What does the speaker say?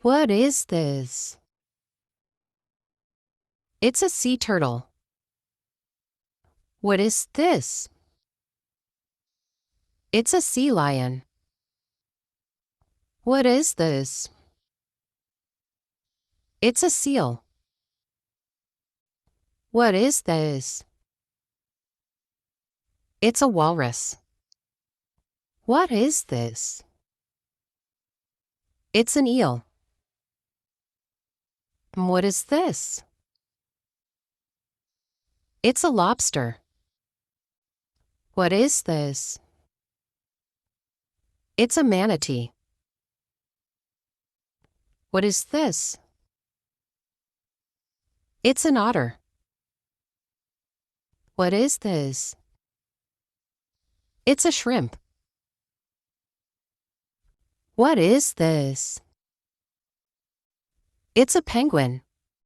What is this? It's a sea turtle. What is this? It's a sea lion. What is this? It's a seal. What is this? It's a walrus. What is this? It's an eel. What is this? It's a lobster. What is this? It's a manatee. What is this? It's an otter. What is this? It's a shrimp. What is this? It's a penguin.